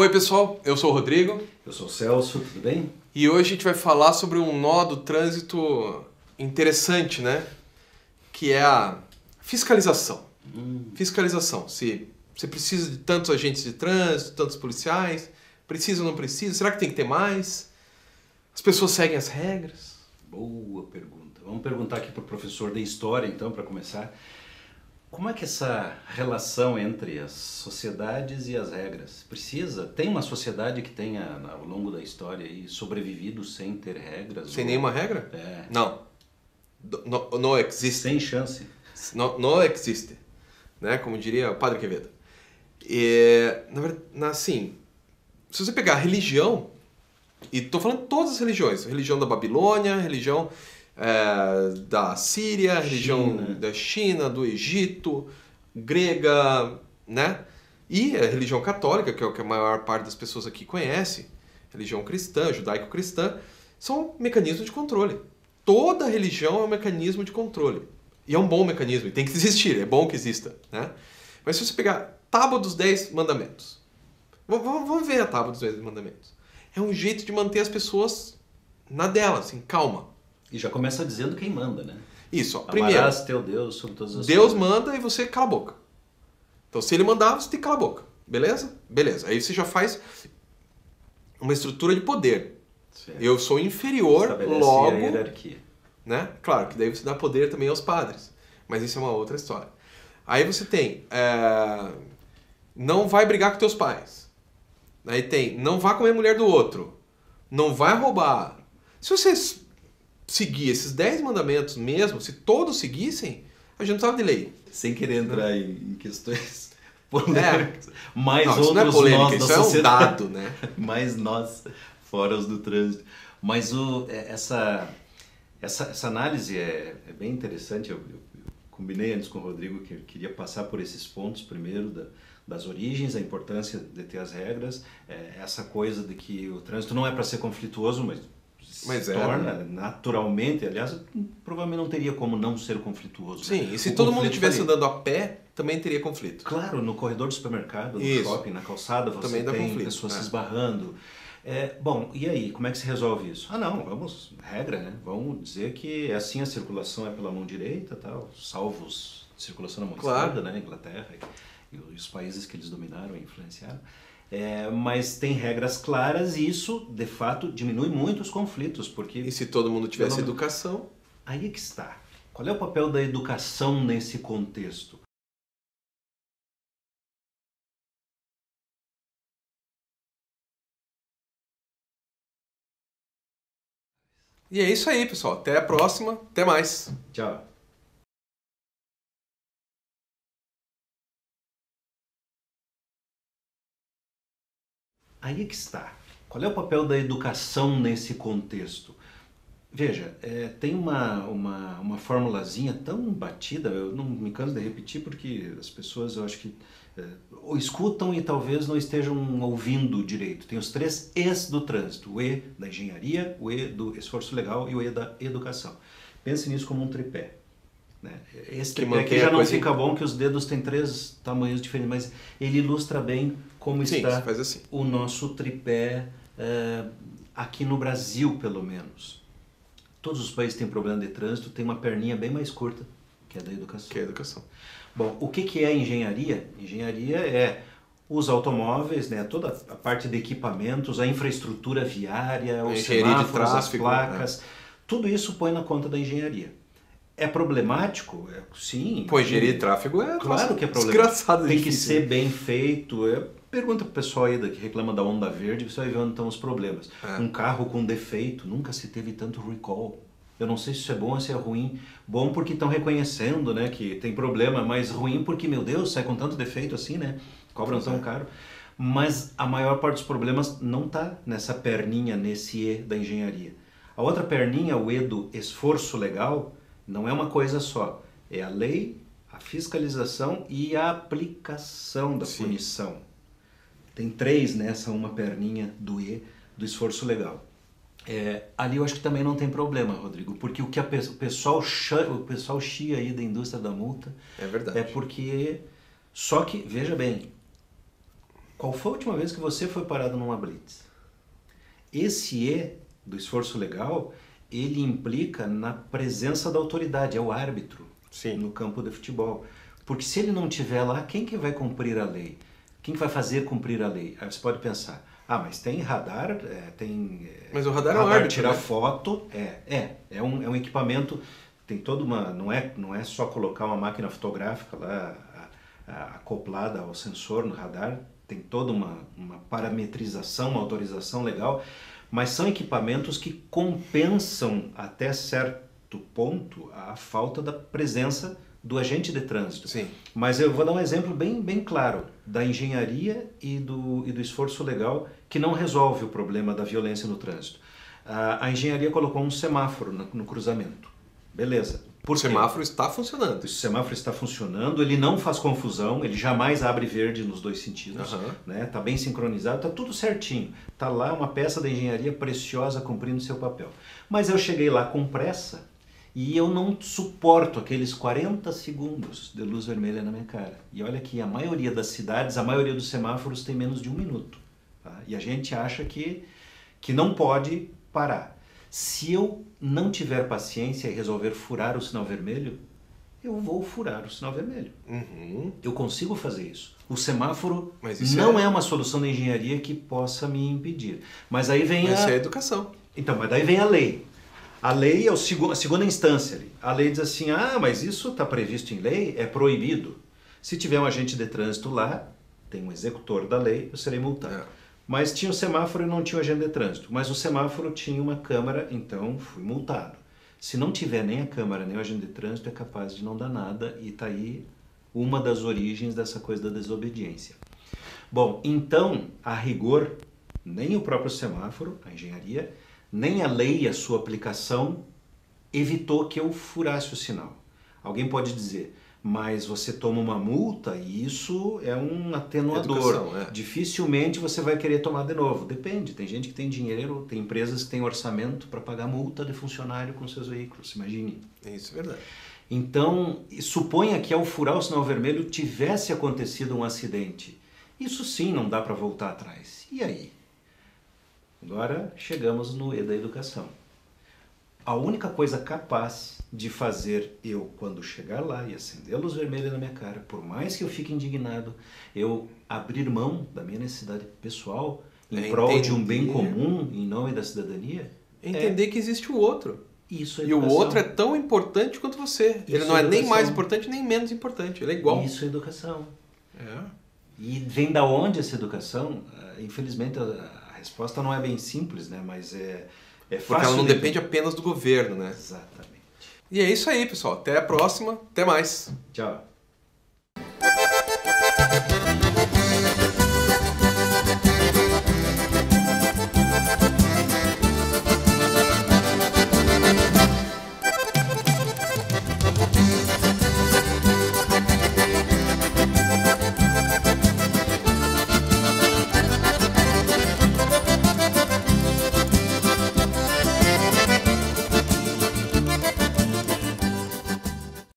Oi pessoal, eu sou o Rodrigo. Eu sou o Celso, tudo bem? E hoje a gente vai falar sobre um nó do trânsito interessante, né? Que é a fiscalização. Fiscalização. Se você precisa de tantos agentes de trânsito, tantos policiais, precisa ou não precisa? Será que tem que ter mais? As pessoas seguem as regras? Boa pergunta. Vamos perguntar aqui para o professor de História, então, para começar. Como é que essa relação entre as sociedades e as regras? Tem uma sociedade que tenha, ao longo da história, aí, sobrevivido sem ter regras? Sem nenhuma regra? É. Não. Não existe. Sem chance. Não existe. Né? Como diria o Padre Quevedo. E, na verdade, assim, se você pegar a religião, e estou falando de todas as religiões, religião da Babilônia, religião da Síria, religião da China, do Egito, grega, né? E a religião católica, que é o que a maior parte das pessoas aqui conhece, religião cristã, judaico-cristã, são mecanismos de controle. Toda religião é um mecanismo de controle. E é um bom mecanismo, e tem que existir, é bom que exista, né? Mas se você pegar Tábua dos 10 Mandamentos, vamos ver a Tábua dos 10 Mandamentos. É um jeito de manter as pessoas na dela, assim, calma. E já começa dizendo quem manda, né? Isso, ó. Primeiro, amarás teu Deus sobre todas as Deus coisas. manda e você cala a boca. Então, se ele mandar, você tem que calar a boca. Beleza? Beleza. Aí você já faz uma estrutura de poder. Certo. Eu sou inferior, Estabelece logo... a hierarquia. Né? Claro, que daí você dá poder também aos padres. Mas isso é uma outra história. Aí você tem... não vai brigar com teus pais. Aí tem... Não vá comer a mulher do outro. Não vai roubar. Se você seguir esses 10 mandamentos mesmo, se todos seguissem, a gente não precisava de lei. Sem querer entrar em questões polêmicas. Mais não, outros isso não é polêmica, nós da isso é um sociedade. dado, né? Mais nós fora os do trânsito. Mas essa análise é bem interessante. Eu combinei antes com o Rodrigo que eu queria passar por esses pontos primeiro das origens, a importância de ter as regras, essa coisa de que o trânsito não é para ser conflituoso, mas se torna naturalmente. Aliás, provavelmente não teria como não ser conflituoso. Sim, né? e se todo mundo estivesse andando a pé, também teria conflito. Claro, no corredor do supermercado, no shopping, na calçada, você também dá tem conflito, pessoas se esbarrando. Bom, e aí, como é que se resolve isso? Vamos, regra, né? Vamos dizer que assim a circulação é pela mão direita, tal, salvos circulação na mão esquerda, né? Inglaterra e os países que eles dominaram e influenciaram. Mas tem regras claras e isso, de fato, diminui muito os conflitos, porque... E se todo mundo tivesse educação? Aí é que está. Qual é o papel da educação nesse contexto? E é isso aí, pessoal. Até a próxima. Até mais. Tchau. Aí é que está. Qual é o papel da educação nesse contexto? Veja, tem uma formulazinha tão batida, eu não me canso de repetir porque as pessoas, eu acho que ou escutam e talvez não estejam ouvindo direito. Tem os 3 E's do trânsito, o E da engenharia, o E do esforço legal e o E da educação. Pense nisso como um tripé. Né? Esse tripé aqui já não fica bom, que os dedos têm 3 tamanhos diferentes, mas ele ilustra bem como está o nosso tripé aqui no Brasil, pelo menos. Todos os países têm problema de trânsito, tem uma perninha bem mais curta, que é da educação. Que é a educação. Bom, o que é engenharia? Engenharia é os automóveis, né, toda a parte de equipamentos, a infraestrutura viária, os semáforos, as placas, né? Tudo isso põe na conta da engenharia. É problemático? Sim. Pô, engenharia de tráfego claro que é problemático. Desgraçado, tem que ser bem feito. Pergunta pro pessoal aí que reclama da onda verde, você vai ver onde estão os problemas. Um carro com defeito, nunca se teve tanto recall. Eu não sei se isso é bom ou se é ruim. Bom porque estão reconhecendo, né, que tem problema, mas ruim porque, meu Deus, sai com tanto defeito assim, né? Cobram tão caro. Mas a maior parte dos problemas não está nessa perninha, nesse E da engenharia. A outra perninha, o E do esforço legal, não é uma coisa só. É a lei, a fiscalização e a aplicação da punição. Tem 3 nessa uma perninha do E do esforço legal. Ali eu acho que também não tem problema, Rodrigo, porque o que o pessoal chia aí da indústria da multa é verdade. É porque... Só que, veja bem, Qual foi a última vez que você foi parado numa blitz? Esse E do esforço legal, ele implica na presença da autoridade, é o árbitro no campo de futebol. Porque se ele não estiver lá, quem que vai cumprir a lei? Quem que vai fazer cumprir a lei? Aí você pode pensar, mas tem radar, mas o radar é um árbitro, tirar né? foto, é um equipamento, tem toda uma, não é só colocar uma máquina fotográfica lá acoplada ao sensor no radar, tem toda uma parametrização, uma autorização legal, mas são equipamentos que compensam até certo ponto a falta da presença do agente de trânsito. Sim. Mas eu vou dar um exemplo bem claro da engenharia e do esforço legal que não resolve o problema da violência no trânsito. A engenharia colocou um semáforo no cruzamento. Beleza. O semáforo está funcionando. O semáforo está funcionando, ele não faz confusão, ele jamais abre verde nos dois sentidos, né? Tá bem sincronizado, tá tudo certinho. Tá lá uma peça da engenharia preciosa cumprindo seu papel. Mas eu cheguei lá com pressa e eu não suporto aqueles 40 segundos de luz vermelha na minha cara. E olha que a maioria das cidades, a maioria dos semáforos tem menos de 1 minuto. Tá? E a gente acha que não pode parar. Se eu não tiver paciência e resolver furar o sinal vermelho, eu vou furar o sinal vermelho. Eu consigo fazer isso. O semáforo não é uma solução da engenharia que possa me impedir. Mas aí vem Isso é a educação. Então, mas daí vem a lei. A lei é a segunda instância ali. A lei diz assim, mas isso está previsto em lei, é proibido. Se tiver um agente de trânsito lá, tem um executor da lei, eu serei multado. Mas tinha o semáforo e não tinha o agente de trânsito. Mas o semáforo tinha uma câmera, então fui multado. Se não tiver nem a câmera nem o agente de trânsito, é capaz de não dar nada. E está aí uma das origens dessa coisa da desobediência. Bom, então, a rigor, nem o próprio semáforo, a engenharia, nem a lei e a sua aplicação evitou que eu furasse o sinal. Alguém pode dizer, mas você toma uma multa e isso é um atenuador. Dificilmente você vai querer tomar de novo. Depende, tem gente que tem dinheiro, tem empresas que têm orçamento para pagar multa de funcionário com seus veículos, imagine. Isso é verdade. Então, suponha que ao furar o sinal vermelho tivesse acontecido um acidente. Isso sim não dá para voltar atrás. E aí? Agora chegamos no E da educação. A única coisa capaz de fazer eu, quando chegar lá e acender a luz vermelha na minha cara, por mais que eu fique indignado, eu abrir mão da minha necessidade pessoal em prol de um bem comum, em nome da cidadania, entender que existe o outro. Isso é educação. E o outro é tão importante quanto você. Ele não é nem mais importante nem menos importante. Ele é igual. Isso é educação. E vem da onde essa educação? Infelizmente a resposta não é bem simples, né? Mas é fácil. Porque ela não depende apenas do governo, né? Exatamente. E é isso aí, pessoal. Até a próxima. Até mais. Tchau.